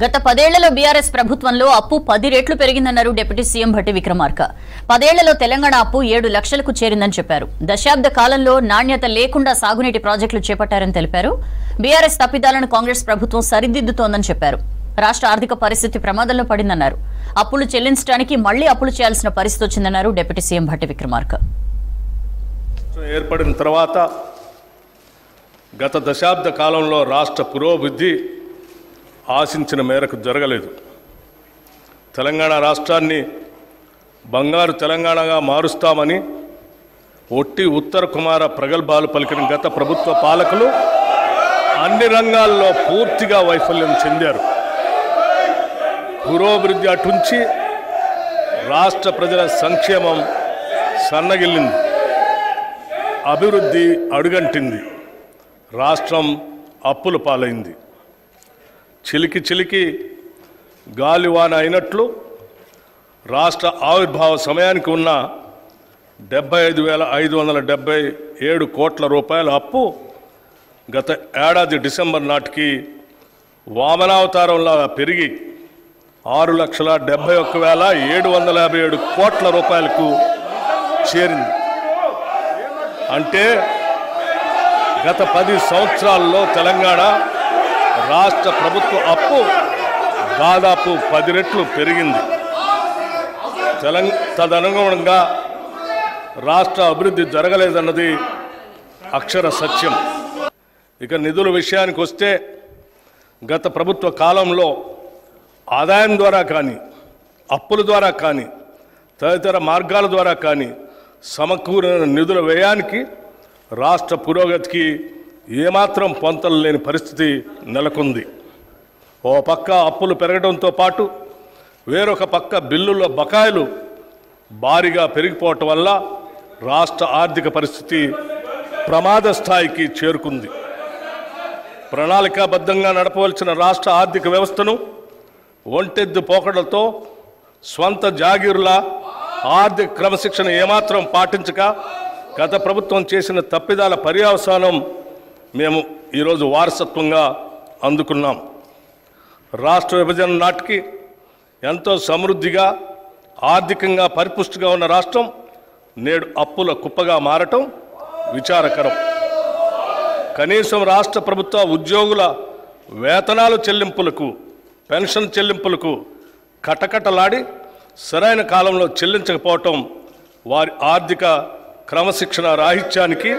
గత 10 ఏళ్లలో బీఆర్ఎస్ ప్రభుత్వంలో అప్పు 10 రెట్లు పెరిగిందన్నారు డిప్యూటీ సీఎం భట్టి విక్రమార్క. 10 ఏళ్లలో తెలంగాణ అప్పు 7 లక్షలకు చేరిందని చెప్పారు. దశాబ్ద కాలంలో నాణ్యత లేకుండా సాగునీటి ప్రాజెక్టులు చేపట్టారని తెలిపారు. బీఆర్ఎస్ తప్పిదాలను కాంగ్రెస్ ప్రభుత్వం సరిదిద్దుతోందని చెప్పారు. రాష్ట్ర ఆర్థిక పరిస్థితి ప్రమాదంలో పడిందన్నారు. అప్పులు చెల్లించడానికి మళ్లీ అప్పులు చేయాల్సిన పరిస్థితి వచ్చిందన్నారు డిప్యూటీ సీఎం భట్టి విక్రమార్క. ఏర్పడిన తర్వాత గత దశాబ్ద కాలంలో రాష్ట్ర పురోభివృద్ధి ఆశించిన మేరకు జరగలేదు. తెలంగాణ రాష్ట్రాన్ని బంగారు తెలంగాణగా మారుస్తామని ఒట్టి ఉత్తర కుమార ప్రగల్భాలు పలికిన గత ప్రభుత్వ పాలకులు అన్ని రంగాల్లో పూర్తిగా వైఫల్యం చెందారు. పురోభివృద్ధి అటుంచి రాష్ట్ర ప్రజల సంక్షేమం సన్నగిల్లింది, అభివృద్ధి అడుగంటింది, రాష్ట్రం అప్పుల పాలైంది. చిలికి చిలికి గాలివాన అయినట్లు రాష్ట్ర ఆవిర్భావ సమయానికి ఉన్న 75,577 కోట్ల రూపాయల అప్పు గత ఏడాది డిసెంబర్ నాటికి వామనావతారంలా పెరిగి 6,71,757 కోట్ల రూపాయలకు చేరింది. అంటే గత 10 సంవత్సరాల్లో తెలంగాణ రాష్ట్ర ప్రభుత్వ అప్పు దాదాపు 10 రెట్లు పెరిగింది. తదనుగుణంగా రాష్ట్ర అభివృద్ధి జరగలేదన్నది అక్షర సత్యం. ఇక నిధుల విషయానికి వస్తే గత ప్రభుత్వ కాలంలో ఆదాయం ద్వారా కానీ, అప్పుల ద్వారా కానీ, తదితర మార్గాల ద్వారా కానీ సమకూరిన నిధుల వ్యయానికి రాష్ట్ర పురోగతికి ఏమాత్రం పొంతలు లేని పరిస్థితి నెలకొంది. ఓ పక్క అప్పులు పెరగడంతో పాటు వేరొక పక్క బిల్లుల బకాయిలు భారీగా పెరిగిపోవటం వల్ల రాష్ట్ర ఆర్థిక పరిస్థితి ప్రమాద స్థాయికి చేరుకుంది. ప్రణాళికాబద్ధంగా నడపవలసిన రాష్ట్ర ఆర్థిక వ్యవస్థను ఒంటెద్దు పోకడలతో స్వంత జాగీరుల ఆర్థిక క్రమశిక్షణ ఏమాత్రం పాటించక గత ప్రభుత్వం చేసిన తప్పిదాల పర్యవసానం మేము ఈరోజు వారసత్వంగా అందుకున్నాం. రాష్ట్ర విభజన నాటికి ఎంతో సమృద్ధిగా ఆర్థికంగా పరిపుష్టిగా ఉన్న రాష్ట్రం నేడు అప్పుల కుప్పగా మారటం విచారకరం. కనీసం రాష్ట్ర ప్రభుత్వ ఉద్యోగుల వేతనాల చెల్లింపులకు, పెన్షన్ చెల్లింపులకు కటకటలాడి సరైన కాలంలో చెల్లించకపోవటం వారి ఆర్థిక క్రమశిక్షణ రాహిత్యానికి,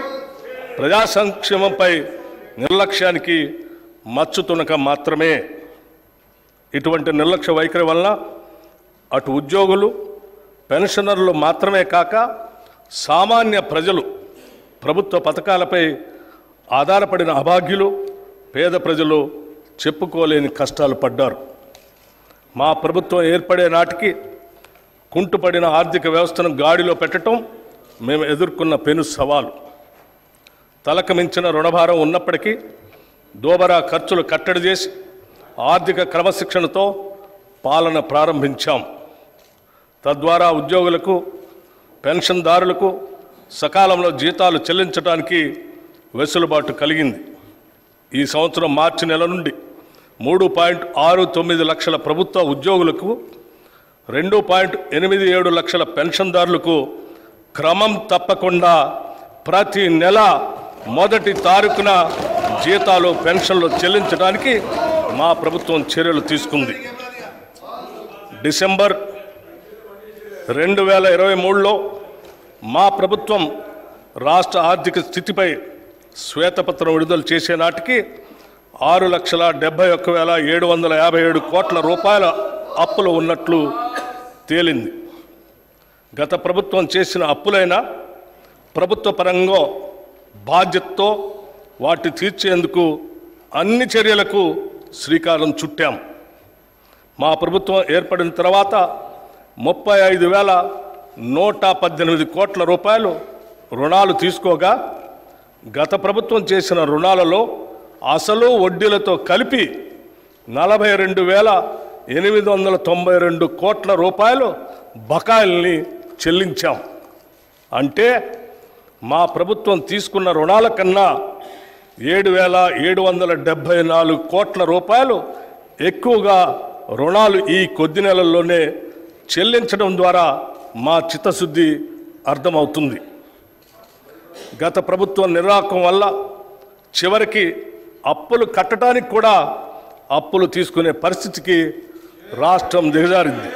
ప్రజా సంక్షేమంపై నిర్లక్ష్యానికి మచ్చుతునక మాత్రమే. ఇటువంటి నిర్లక్ష్య వైఖరి వలన అటు ఉద్యోగులు, పెన్షనర్లు మాత్రమే కాక సామాన్య ప్రజలు, ప్రభుత్వ పథకాలపై ఆధారపడిన అభాగ్యులు, పేద ప్రజలు చెప్పుకోలేని కష్టాలు పడ్డారు. మా ప్రభుత్వం ఏర్పడే నాటికి కుంటుపడిన ఆర్థిక వ్యవస్థను గాడిలో పెట్టడం మేము ఎదుర్కొన్న పెను సవాలు. తలకు మించిన రుణభారం ఉన్నప్పటికీ దోబరా ఖర్చులు కట్టడి చేసి ఆర్థిక క్రమశిక్షణతో పాలన ప్రారంభించాం. తద్వారా ఉద్యోగులకు, పెన్షన్దారులకు సకాలంలో జీతాలు చెల్లించడానికి వెసులుబాటు కలిగింది. ఈ సంవత్సరం మార్చి నెల నుండి 3.69 లక్షల ప్రభుత్వ ఉద్యోగులకు, 2.87 లక్షల పెన్షన్దారులకు క్రమం తప్పకుండా ప్రతి నెల మొదటి తారీఖున జీతాలు, పెన్షన్లు చెల్లించడానికి మా ప్రభుత్వం చర్యలు తీసుకుంది. డిసెంబర్ 2023లో మా ప్రభుత్వం రాష్ట్ర ఆర్థిక స్థితిపై శ్వేతపత్రం విడుదల చేసే నాటికి 6,71,757 కోట్ల రూపాయల అప్పులు ఉన్నట్లు తేలింది. గత ప్రభుత్వం చేసిన అప్పులైనా ప్రభుత్వ పరంగా బాధ్యతతో వాటి తీర్చేందుకు అన్ని చర్యలకు శ్రీకారం చుట్టాం. మా ప్రభుత్వం ఏర్పడిన తర్వాత 35,118 కోట్ల రూపాయలు రుణాలు తీసుకోగా గత ప్రభుత్వం చేసిన రుణాలలో అసలు వడ్డీలతో కలిపి 42,892 కోట్ల రూపాయలు బకాయిల్ని చెల్లించాం. అంటే మా ప్రభుత్వం తీసుకున్న రుణాల కన్నా 7,774 కోట్ల రూపాయలు ఎక్కువగా రుణాలు ఈ కొద్ది నెలల్లోనే చెల్లించడం ద్వారా మా చిత్తశుద్ధి అర్థమవుతుంది. గత ప్రభుత్వం నిర్వాహకం వల్ల చివరికి అప్పులు కట్టడానికి కూడా అప్పులు తీసుకునే పరిస్థితికి రాష్ట్రం దిగజారింది.